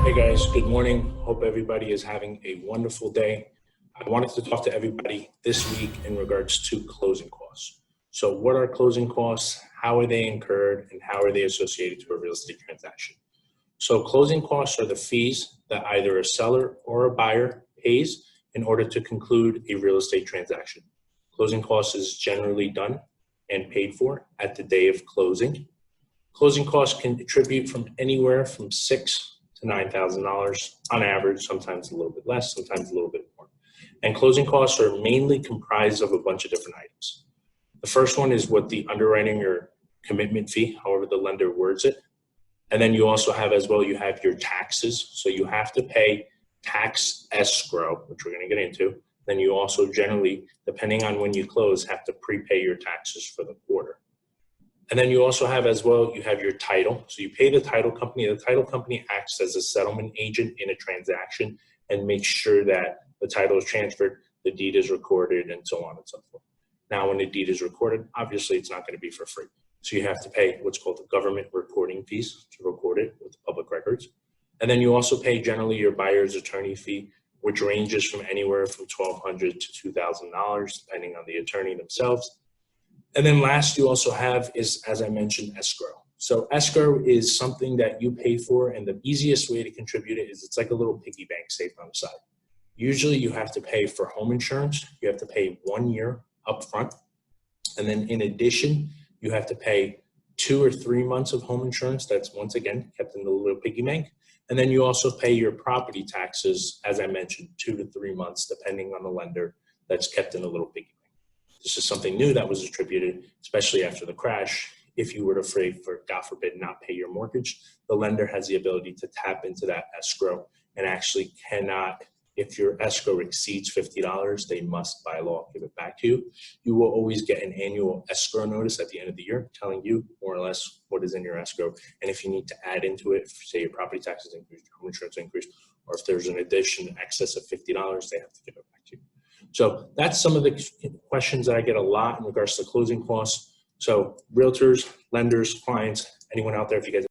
Hey guys, good morning. Hope everybody is having a wonderful day. I wanted to talk to everybody this week in regards to closing costs. So what are closing costs? How are they incurred? And how are they associated to a real estate transaction? So closing costs are the fees that either a seller or a buyer pays in order to conclude a real estate transaction. Closing costs is generally done and paid for at the day of closing. Closing costs can contribute from anywhere from $6,000 to $9,000 on average, sometimes a little bit less, sometimes a little bit more. And closing costs are mainly comprised of a bunch of different items. The first one is what the underwriting or commitment fee, however the lender words it. And then you also have as well, you have your taxes. So you have to pay tax escrow, which we're going to get into. Then you also generally, depending on when you close, have to prepay your taxes for the quarter. And then you also have as well, you have your title. So you pay the title company. The title company acts as a settlement agent in a transaction and makes sure that the title is transferred, the deed is recorded, and so on and so forth. Now, when the deed is recorded, obviously it's not going to be for free. So you have to pay what's called the government recording fees to record it with the public records. And then you also pay generally your buyer's attorney fee, which ranges from anywhere from $1,200 to $2,000, depending on the attorney themselves. And then last you also have is, as I mentioned, escrow. So escrow is something that you pay for, and the easiest way to contribute it is it's like a little piggy bank safe on the side. Usually you have to pay for home insurance. You have to pay 1 year upfront. And then in addition, you have to pay 2 or 3 months of home insurance. That's once again kept in the little piggy bank. And then you also pay your property taxes, as I mentioned, 2 to 3 months, depending on the lender, that's kept in the little piggy bank. This is something new that was attributed, especially after the crash. If you were afraid for, God forbid, not pay your mortgage, the lender has the ability to tap into that escrow and actually cannot, if your escrow exceeds $50, they must by law give it back to you. You will always get an annual escrow notice at the end of the year telling you more or less what is in your escrow. And if you need to add into it, say your property taxes increase, your home insurance increase, or if there's an addition in excess of $50, they have to give it back to you. So that's some of the questions that I get a lot in regards to closing costs. So realtors, lenders, clients, anyone out there, if you guys